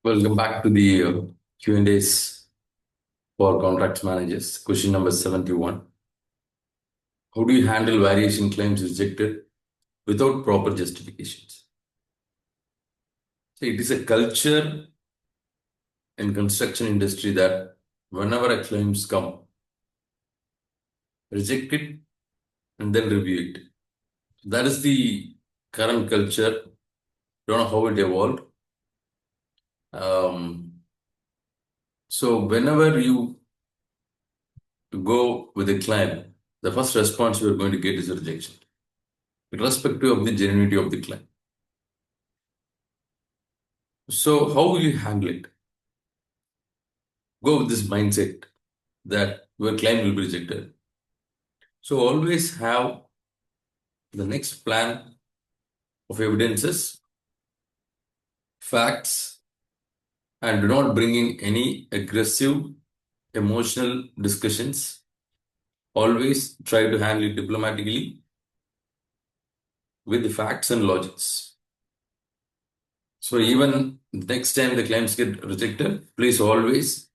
Welcome back to the Q&As for contracts managers. Question number 71. How do you handle variation claims rejected without proper justifications? So it is a culture in construction industry that whenever a claims come, reject it and then review it. That is the current culture. Don't know how it evolved. So whenever you go with a claim, the first response you are going to get is a rejection, irrespective of the genuinity of the claim. So how will you handle it? Go with this mindset that your claim will be rejected. So always have the next plan of evidences, facts, and do not bring in any aggressive emotional discussions. Always try to handle it diplomatically with the facts and logics. So even next time the claims get rejected, please always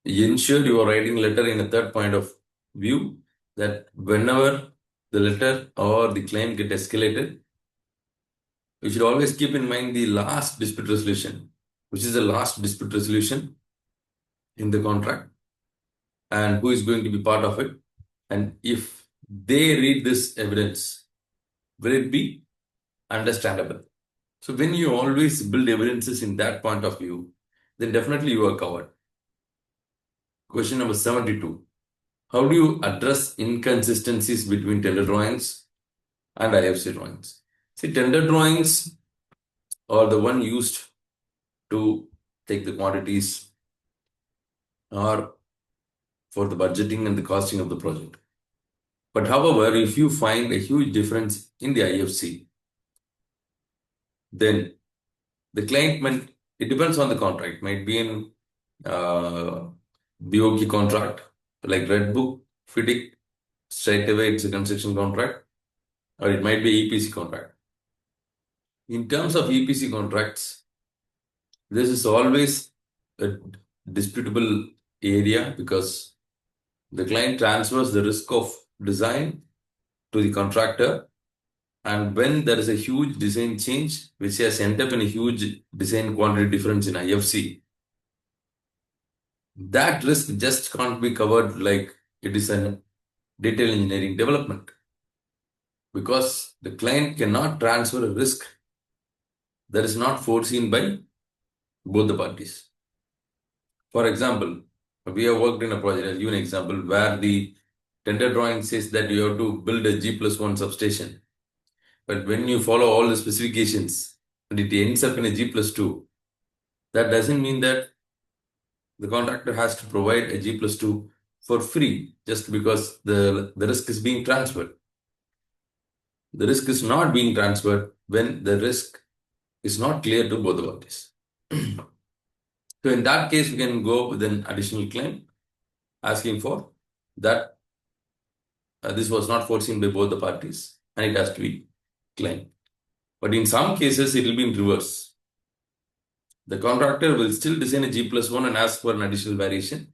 ensure you are writing letter in a third point of view, that whenever the letter or the claim get escalated, you should always keep in mind the last dispute resolution, which is the last dispute resolution in the contract, and who is going to be part of it. And if they read this evidence, will it be understandable? So when you always build evidences in that point of view, then definitely you are covered. Question number 72. How do you address inconsistencies between tender drawings and IFC drawings? See, tender drawings are the one used to take the quantities or for the budgeting and the costing of the project. But however, if you find a huge difference in the IFC, then the client might, it depends on the contract, might be in BOK contract, like Red Book, FIDIC, straight away it's a construction contract, or it might be EPC contract. In terms of EPC contracts, this is always a disputable area because the client transfers the risk of design to the contractor, and when there is a huge design change which has ended up in a huge design quantity difference in IFC, that risk just can't be covered like it is a detail engineering development, because the client cannot transfer a risk that is not foreseen by both the parties. For example, we have worked in a project, I'll give you an example, where the tender drawing says that you have to build a G+1 substation. But when you follow all the specifications and it ends up in a G+2, that doesn't mean that the contractor has to provide a G+2 for free just because the risk is being transferred. The risk is not being transferred when the risk is not clear to both the parties. So in that case, we can go with an additional claim asking for that this was not foreseen by both the parties and it has to be claimed. But in some cases, it will be in reverse. The contractor will still design a G+1 and ask for an additional variation.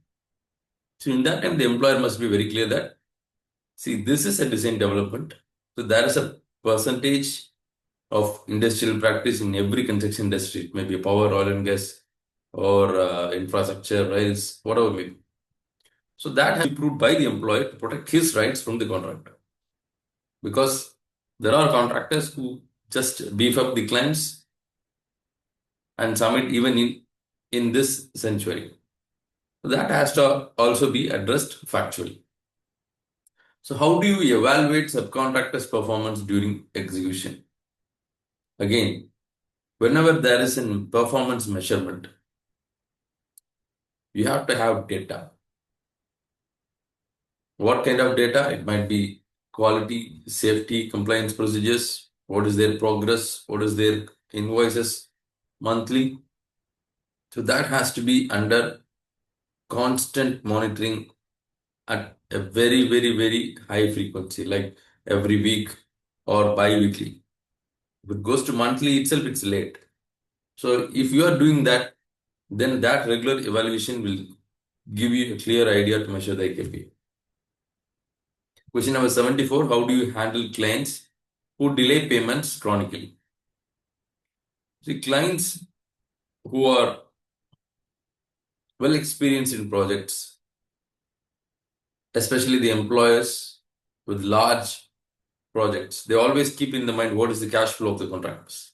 So in that time, the employer must be very clear that, see, this is a design development. So there is a percentage of industrial practice in every construction industry. It may be power, oil and gas, or infrastructure, rails, whatever it may be. So that has to be proved by the employer to protect his rights from the contractor. Because there are contractors who just beef up the claims and submit even in this century. So that has to also be addressed factually. So how do you evaluate subcontractors' performance during execution? Again, whenever there is a performance measurement, you have to have data. What kind of data? It might be quality, safety, compliance procedures. What is their progress? What is their invoices monthly? So that has to be under constant monitoring at a very, very, very high frequency, like every week or bi-weekly. If it goes to monthly itself, it's late. So if you are doing that, then that regular evaluation will give you a clear idea to measure the IKP. Question number 74, how do you handle clients who delay payments chronically? See, clients who are well experienced in projects, especially the employers with large projects, they always keep in the mind what is the cash flow of the contractors.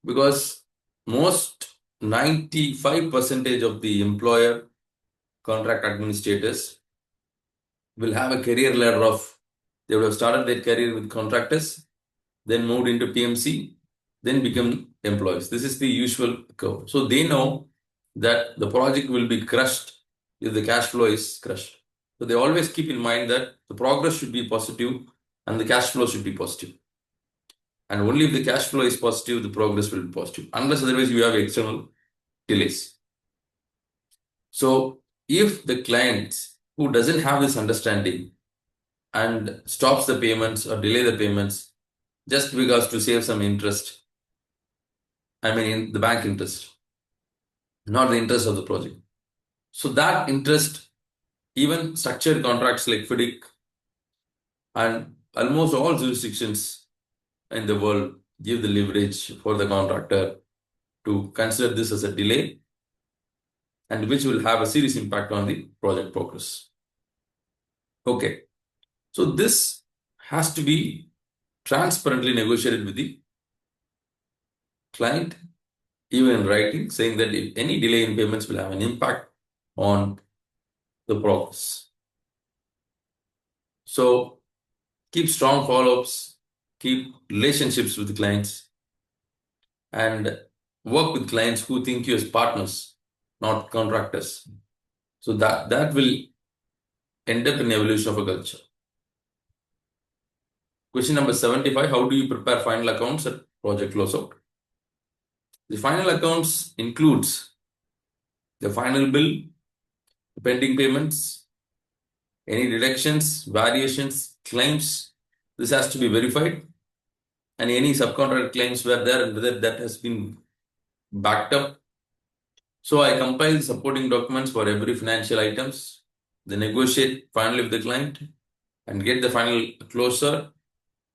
Because most 95% of the employer contract administrators will have a career ladder of, they would have started their career with contractors, then moved into PMC, then become employees. This is the usual curve. So they know that the project will be crushed if the cash flow is crushed. So they always keep in mind that the progress should be positive and the cash flow should be positive. And only if the cash flow is positive, the progress will be positive. Unless otherwise you have external delays. So if the client who doesn't have this understanding and stops the payments or delay the payments just because to save some interest, I mean the bank interest, not the interest of the project. So that interest, even structured contracts like FIDIC and almost all jurisdictions in the world give the leverage for the contractor to consider this as a delay, and which will have a serious impact on the project progress. Okay, so this has to be transparently negotiated with the client, even in writing, saying that if any delay in payments will have an impact on the progress. So keep strong follow-ups, keep relationships with the clients, and work with clients who think you as partners, not contractors. So that will end up in evolution of a culture. Question number 75, how do you prepare final accounts at project closeout? The final accounts includes the final bill, pending payments, any deductions, variations, claims. This has to be verified. And any subcontract claims were there and whether that has been backed up. So I compile supporting documents for every financial items, then negotiate finally with the client and get the final closure,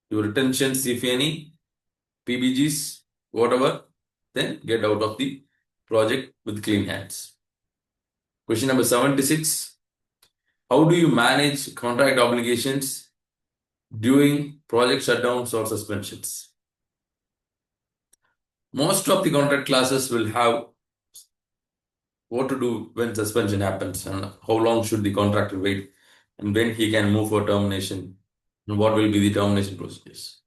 your retentions if any, PBGs, whatever, then get out of the project with clean hands. Question number 76, how do you manage contract obligations during project shutdowns or suspensions? Most of the contract classes will have what to do when suspension happens and how long should the contractor wait and when he can move for termination and what will be the termination procedures.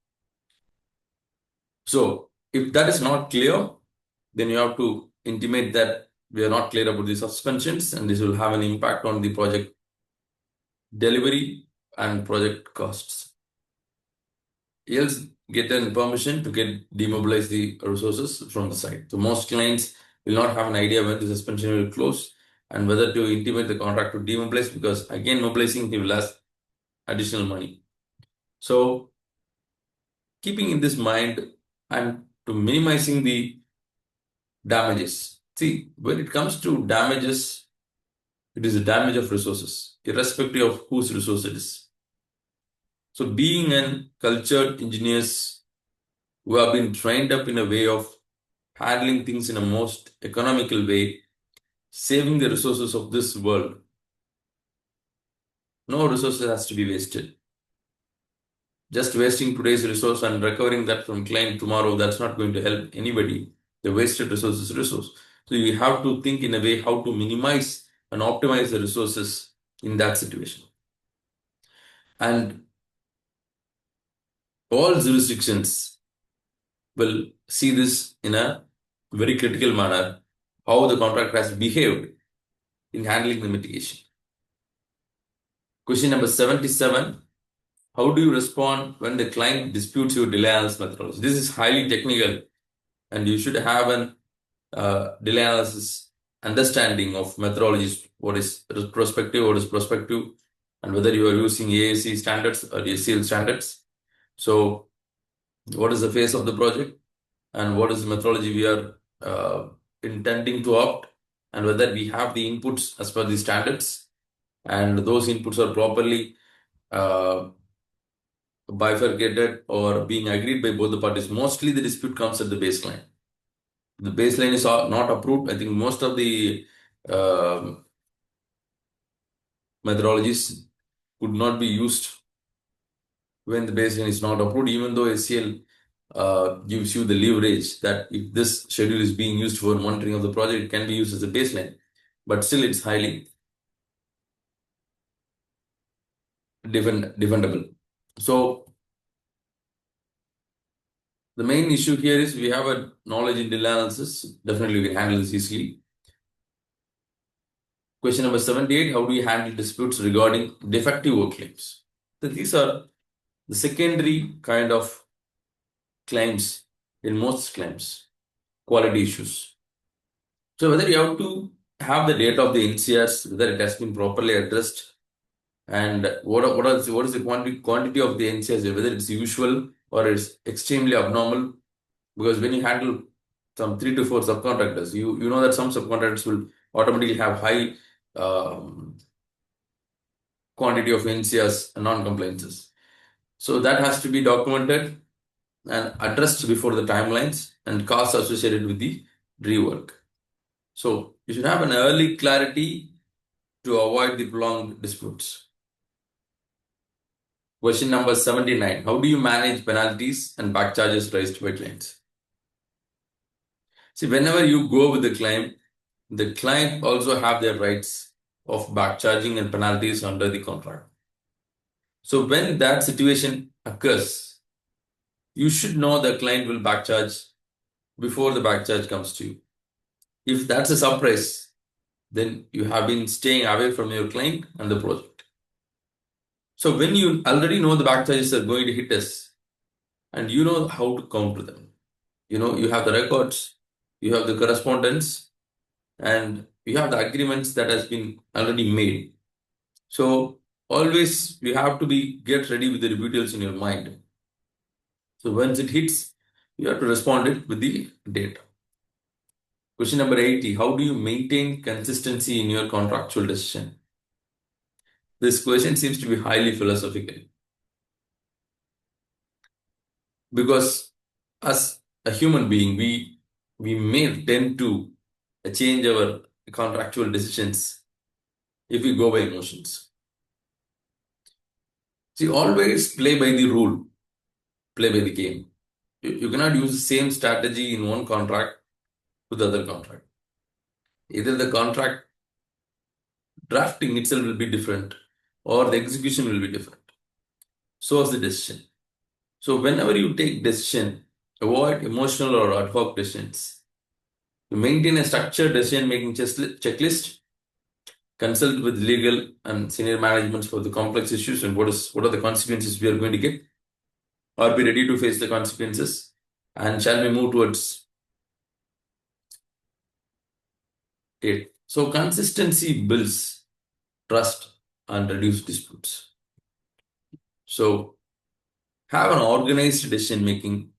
So if that is not clear, then you have to intimate that we are not clear about the suspensions and this will have an impact on the project delivery and project costs. Else get an permission to demobilize the resources from the site. So most clients will not have an idea when the suspension will close and whether to intimate the contract to demobilize, because again mobilizing he will ask additional money. So keeping in this mind and to minimizing the damages. See, when it comes to damages, it is a damage of resources, irrespective of whose resource it is. So being an cultured engineers who have been trained up in a way of handling things in a most economical way, saving the resources of this world, no resources has to be wasted. Just wasting today's resource and recovering that from client tomorrow, that's not going to help anybody. The wasted resource is resource. So you have to think in a way how to minimize and optimize the resources in that situation. And all jurisdictions will see this in a very critical manner, how the contractor has behaved in handling the mitigation. Question number 77, how do you respond when the client disputes your delay analysis methodology? This is highly technical and you should have an delay analysis understanding of methodologies, what is retrospective, what is prospective, and whether you are using AAC standards or ACL standards. So what is the phase of the project? and what is the methodology we are intending to opt, and whether we have the inputs as per the standards, and those inputs are properly uh, bifurcated or being agreed by both the parties. Mostly the dispute comes at the baseline. The baseline is not approved. I think most of the methodologies could not be used when the baseline is not approved, even though SCL gives you the leverage that if this schedule is being used for monitoring of the project, it can be used as a baseline. But still, it's highly defendable. So the main issue here is we have a knowledge in detail analysis. Definitely, we can handle this easily. Question number 78, how do you handle disputes regarding defective work claims? So these are the secondary kind of claims in most claims, quality issues. So whether you have to have the data of the NCRs, whether it has been properly addressed, and what is the quantity of the NCRs, whether it's usual or it's extremely abnormal. Because when you handle some 3 to 4 subcontractors, you know that some subcontractors will automatically have high quantity of NCRs and non-compliances. So that has to be documented and addressed before the timelines and costs associated with the rework. So you should have an early clarity to avoid the prolonged disputes. Question number 79. How do you manage penalties and back charges raised by clients? See, whenever you go with the client also have their rights of back charging and penalties under the contract. So when that situation occurs, you should know the client will back charge before the back charge comes to you. If that's a surprise, then you have been staying away from your client and the project. So when you already know the back charges are going to hit us, and you know how to counter them, you have the records, you have the correspondence, and you have the agreements that has been already made. So always you have to get ready with the rebuttal in your mind. So once it hits, you have to respond it with the data. Question number 80. How do you maintain consistency in your contractual decision? This question seems to be highly philosophical. Because as a human being, we may tend to change our contractual decisions if we go by emotions. See, always play by the rule, play by the game. You cannot use the same strategy in one contract with the other contract. Either the contract drafting itself will be different or the execution will be different. So is the decision. So whenever you take decision, avoid emotional or ad hoc decisions. To maintain a structured decision-making checklist, consult with legal and senior management for the complex issues and what are the consequences we are going to get, or be ready to face the consequences, and shall we move towards it. So consistency builds trust and reduce disputes. So have an organized decision making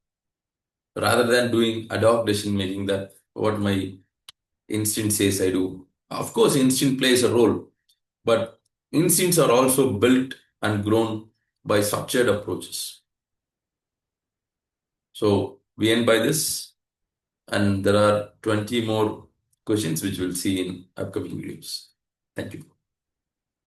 rather than doing ad hoc decision making, that what my instinct says I do. Of course, instinct plays a role, but instincts are also built and grown by structured approaches. So we end by this, and there are 20 more questions which we'll see in upcoming videos. Thank you.